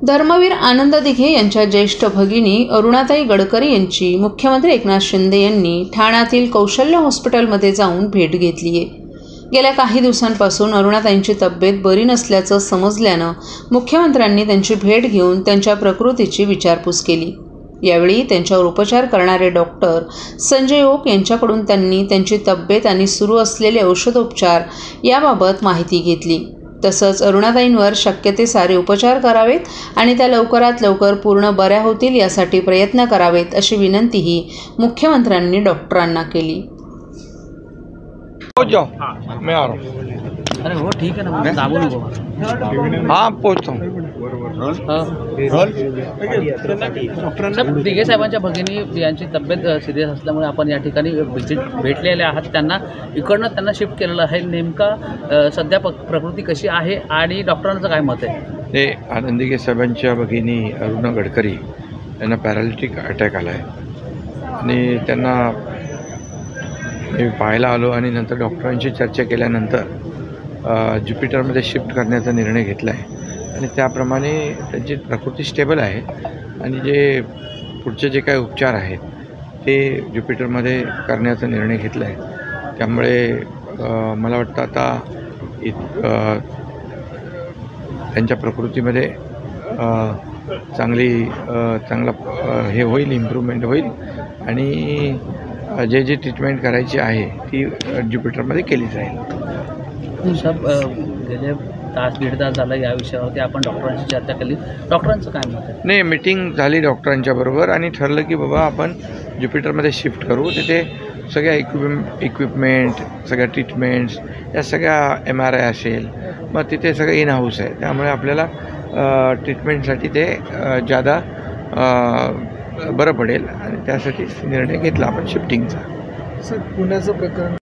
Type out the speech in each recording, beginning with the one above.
धर्मवीर आनंद दिघे यांच्या ज्येष्ठ भगिनी अरुणाताई गडकरी यांची मुख्यमंत्री एकनाथ शिंदे यांनी ठाण्यातील कौशल्य हॉस्पिटलमध्ये जाऊन भेट घेतली आहे। गेल्या काही दिवसांपासून अरुणाताईंची तब्येत बरी नसल्याचं समजल्यानं मुख्यमंत्र्यांनी त्यांची भेट घेऊन त्यांच्या प्रकृतीची विचारपूस केली। यावेळी त्यांच्यावर उपचार करणारे डॉक्टर संजय ओक यांच्याकडून त्यांनी त्यांची तब्येत आणि सुरू असलेले औषधोपचार याबाबत माहिती घेतली। तसंच अरुणाताईंवर शक्य ते सारे उपचार करावेत आणि त्या लवकरात लवकर पूर्ण बऱ्या होतील यासाठी प्रयत्न करावेत अशी विनंतीही मुख्यमंत्र्यांनी डॉक्टरांना केली। मैं आ रहा हूँ। अरे वो ठीक है ना, मैं दाबून को हाँ पहुँचता हूँ। साहेब, दिघे साहेबांच्या भगिनी यांची तब्येत सिरियस असल्यामुळे आपण या ठिकाणी भेटलेले आहात। त्यांना इकडनं त्यांना शिफ्ट केलेलं आहे। नेमका सध्या प्रकृती कशी आहे आणि डॉक्टरांचं काय मत आहे? ते आनंद दिघे साहेबांच्या भगिनी अरुणा गडकरी यांना पॅरालिटिक अटॅक आला आहे आणि त्यांना मी पाहायला आलो आणि नंतर डॉक्टरांशी चर्चा केल्यानंतर ज्युपिटरमध्ये शिफ्ट करण्याचा निर्णय घेतला आहे आणि त्याप्रमाणे त्यांची प्रकृती स्टेबल आहे आणि जे पुढचे जे काही उपचार आहेत ते ज्युपिटरमध्ये करण्याचा निर्णय घेतला आहे। त्यामुळे मला वाटतं आता त्यांच्या प्रकृतीमध्ये चांगला हे होईल, इम्प्रूव्हमेंट होईल आणि जे ट्रीटमेंट करायची आहे ती ज्युपिटरमध्ये केली जाईल। साहेब, गेले तास दीड तास झाला या विषयावरती आपण डॉक्टरांशी चर्चा केली, डॉक्टरांचं काय मत आहे? नाही, मीटिंग झाली डॉक्टरांच्या बरोबर आणि ठरलं की बाबा आपण ज्युपिटरमध्ये शिफ्ट करू। तिथे सगळ्या इक्विपमेंट, सगळ्या ट्रीटमेंट्स, या सगळ्या MRI असेल, मग तिथे सगळं इन हाऊस आहे, त्यामुळे आपल्याला ट्रीटमेंटसाठी ते जादा बरं पडेल आणि त्यासाठी निर्णय घेतला आपण शिफ्टिंगचा। सर, पुण्याचं प्रकरण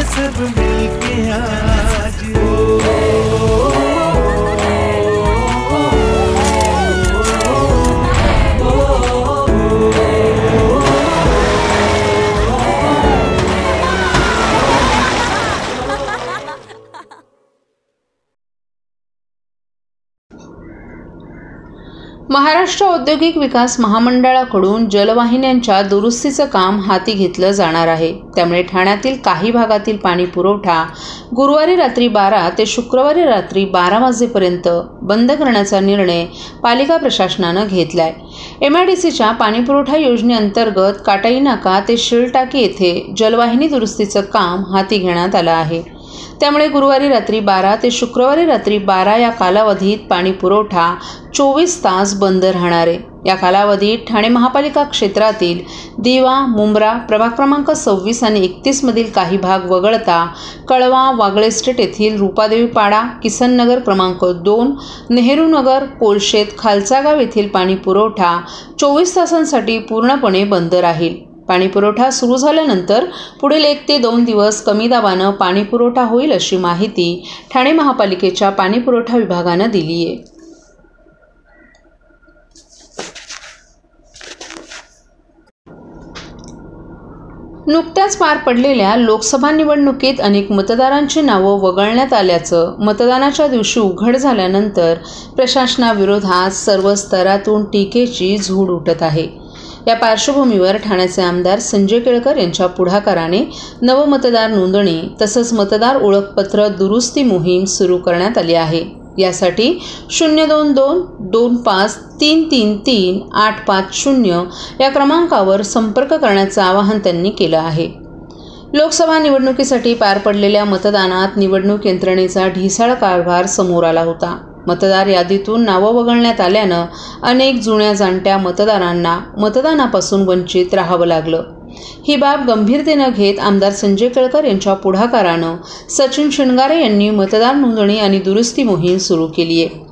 सब मिलके आज महाराष्ट्र औद्योगिक विकास महामंडळाकडून जलवाहिन्यांच्या दुरुस्तीचं काम हाती घेतलं जाणार आहे। त्यामुळे ठाण्यातील काही भागातील पाणी पुरवठा गुरुवारी रात्री 12 ते शुक्रवारी रात्री 12 वाजेपर्यंत बंद करण्याचा निर्णय पालिका प्रशासनानं घेतलाय। MIDCच्या पाणीपुरवठा योजनेअंतर्गत काटाई नाका ते शिळटाकी येथे जलवाहिनी दुरुस्तीचं काम हाती घेण्यात आलं आहे। त्यामुळे गुरुवारी रात्री 12 ते शुक्रवारी रात्री 12 या कालावधीत पाणी पुरवठा 24 तास बंद राहणार आहे। या कालावधीत ठाणे महापालिका क्षेत्रातील दिवा, मुंब्रा, प्रभाग क्रमांक 26 आणि 31 मधील काही भाग वगळता कळवा, वागळे स्ट्रीट येथील रूपादेवी पाडा, किसन नगर क्रमांक 2, नेहरू नगर, कोलशेत, खालचा गाव येथील पाणी पुरवठा 24 तासांसाठी पूर्णपणे बंद राहील। पाणी पुरवठा सुरू झाल्यानंतर पुढील 1 ते 2 दिवस कमी दाबानं पाणी पुरवठा होईल अशी माहिती ठाणे महापालिकेच्या पाणी पुरवठा विभागानं दिली आहे। नुकत्याच पार पडलेल्या लोकसभा निवडणुकीत अनेक मतदारांची नावं वगळण्यात आल्याचं मतदानाच्या दिवशी उघड झाल्यानंतर प्रशासनाविरोधात सर्व स्तरातून टीकेची झूड उठत आहे। या पार्श्वभूमीवर ठाण्याचे आमदार संजय केळकर यांच्या पुढाकाराने नवमतदार नोंदणी तसंच मतदार ओळखपत्र दुरुस्ती मोहीम सुरू करण्यात आली आहे। यासाठी 02225333850 या क्रमांकावर संपर्क करण्याचं आवाहन त्यांनी केलं आहे। लोकसभा निवडणुकीसाठी पार पडलेल्या मतदानात निवडणूक यंत्रणेचा ढिसाळ कारभार समोर आला होता। मतदार यादीतून नावं वगळण्यात आल्यानं अनेक जुन्या जाणत्या मतदारांना मतदानापासून वंचित राहावं लागलं। ही बाब गंभीरतेनं घेत आमदार संजय केळकर यांच्या पुढाकारानं सचिन शिणगारे यांनी मतदार नोंदणी आणि दुरुस्ती मोहीम सुरू केली आहे.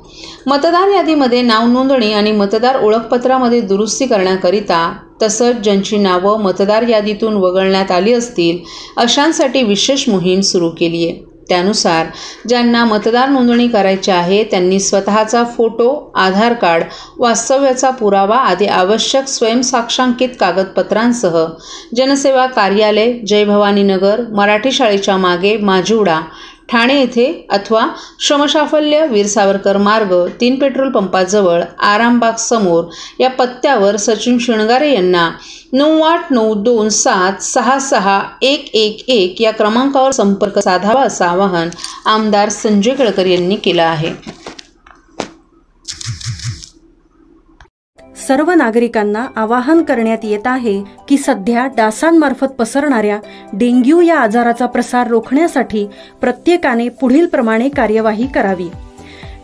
मतदार यादीमध्ये नाव नोंदणी आणि मतदार ओळखपत्रामध्ये दुरुस्ती करण्याकरिता तसंच ज्यांची नावं मतदार यादीतून वगळण्यात आली असतील अशांसाठी विशेष मोहीम सुरू केली आहे. त्यानुसार ज्यांना मतदार नोंदणी करायची आहे त्यांनी स्वतःचा फोटो, आधार कार्ड, वास्तव्याचा पुरावा आदी आवश्यक स्वयंसाक्षांकित कागदपत्रांसह जनसेवा कार्यालय, जय भवानी नगर, मराठी शाळेच्या मागे, माजिवडा, ठाणे येथे अथवा श्रमसाफल्य वीर सावरकर मार्ग 3 पेट्रोल पंपाजवळ आरामबाग समोर या पत्त्यावर सचिन शिणगारे यांना 9892766111 या क्रमांकावर संपर्क साधावा असं आवाहन आमदार संजय केळकर यांनी केलं आहे. सर्व नागरिकांना आवाहन करण्यात येत आहे की सध्या डासांमार्फत पसरणाऱ्या डेंग्यू या आजाराचा प्रसार रोखण्यासाठी प्रत्येकाने पुढील प्रमाणे कार्यवाही करावी.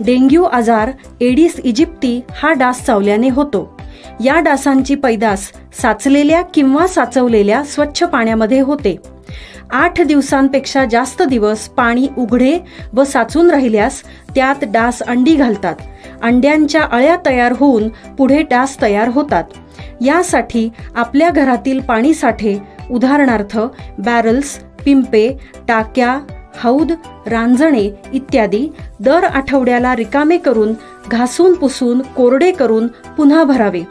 डेंग्यू आजार एडिस इजिप्ती हा डास चावल्याने होतो. या डासांची पैदास साचलेल्या किंवा साचवलेल्या स्वच्छ पाण्यामध्ये होते. 8 दिवसांपेक्षा जास्त दिवस पाणी उघडे व साचून राहिल्यास त्यात डास अंडी घालतात. अंड्यांच्या अळ्या तयार होऊन पुढे डास तयार होतात. यासाठी आपल्या घरातील पाणीसाठे उदाहरणार्थ बॅरल्स, पिंपे, टाक्या, हौद, रांजणे इत्यादी दर आठवड्याला रिकामे करून घासून पुसून कोरडे करून पुन्हा भरावे.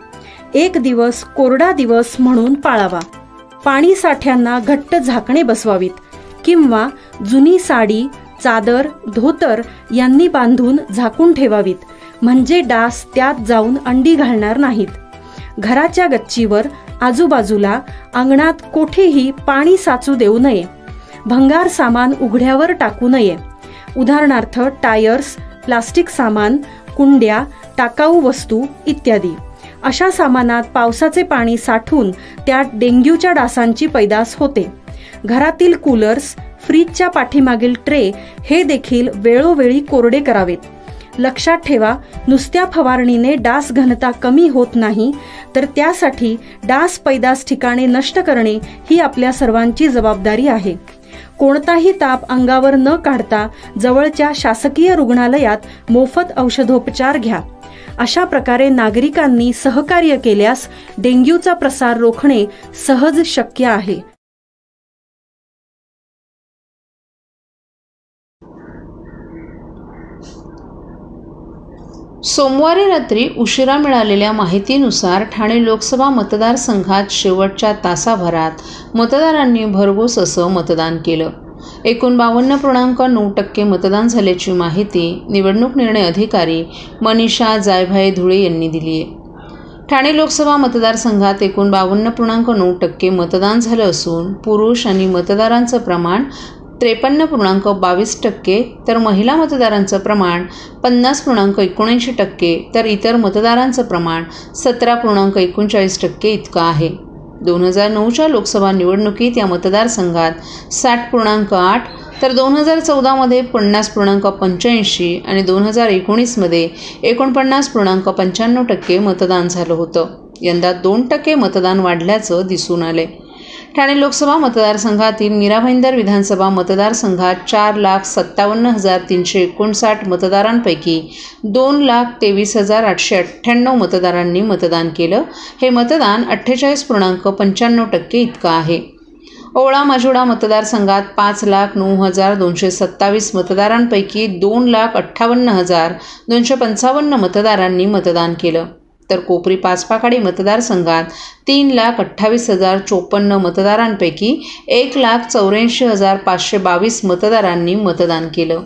1 दिवस कोरडा दिवस म्हणून पाळावा. पाणी साठ्यांना घट्ट झाकणे बसवावीत किंवा जुनी साडी, चादर, धोतर यांनी बांधून झाकून ठेवावीत, म्हणजे डास त्यात जाऊन अंडी घालणार नाहीत. घराच्या गच्चीवर, आजूबाजूला, अंगणात कोठेही पाणी साचू देऊ नये. भंगार सामान उघड्यावर टाकू नये. उदाहरणार्थ टायर्स, प्लास्टिक सामान, कुंड्या, टाकाऊ वस्तू इत्यादी. अशा सामानात पावसाचे पाणी साठून त्यात डेंग्यूच्या डासांची पैदास होते. घरातील कूलर्स, फ्रीजच्या पाठीमागील ट्रे हे देखील वेळोवेळी कोरडे करावेत. लक्षात ठेवा, नुसत्या फवारणीने डास घनता कमी होत नाही, तर त्यासाठी डास पैदास ठिकाणे नष्ट करणे ही आपल्या सर्वांची जबाबदारी आहे. कोणताही ताप अंगावर न काढता जवळच्या शासकीय रुग्णालयात मोफत औषधोपचार घ्या. अशा प्रकारे नागरिकांनी सहकार्य केल्यास डेंग्यूचा प्रसार रोखणे सहज शक्य आहे. सोमवारी रात्री उशिरा मिळालेल्या माहितीनुसार ठाणे लोकसभा मतदारसंघात शेवटच्या तासाभरात मतदारांनी भरघोस असं मतदान केलं. एकूण 52.9% मतदान झाल्याची माहिती निवडणूक निर्णय अधिकारी मनीषा जायभाये धुळे यांनी दिली आहे. ठाणे लोकसभा मतदारसंघात एकूण 52.9% मतदान झालं असून पुरुष आणि मतदारांचं प्रमाण 53.22%, तर महिला मतदारांचं प्रमाण 50.79%, तर इतर मतदारांचं प्रमाण 17.39% इतकं आहे. 2009च्या लोकसभा निवडणुकीत या मतदारसंघात 60.8, तर 2014मध्ये 50.85 आणि 2019मध्ये 49.95% मतदान झालं होतं. यंदा 2% मतदान वाढल्याचं दिसून आलंय. ठाणे लोकसभा मतदारसंघातील मीरा भाईंदर विधानसभा मतदारसंघात 4,57,359 मतदारांपैकी 2,23,898 मतदारांनी मतदान केलं. हे मतदान 48.95% इतकं आहे. ओवळा माजिवडा मतदारसंघात 5,09,227 मतदारांपैकी 2,58,255 मतदारांनी मतदान केलं. तर कोपरी पाचपाखाडी मतदारसंघात 3,28,054 मतदारांपैकी 1,84,522 मतदारांनी मतदान केलं.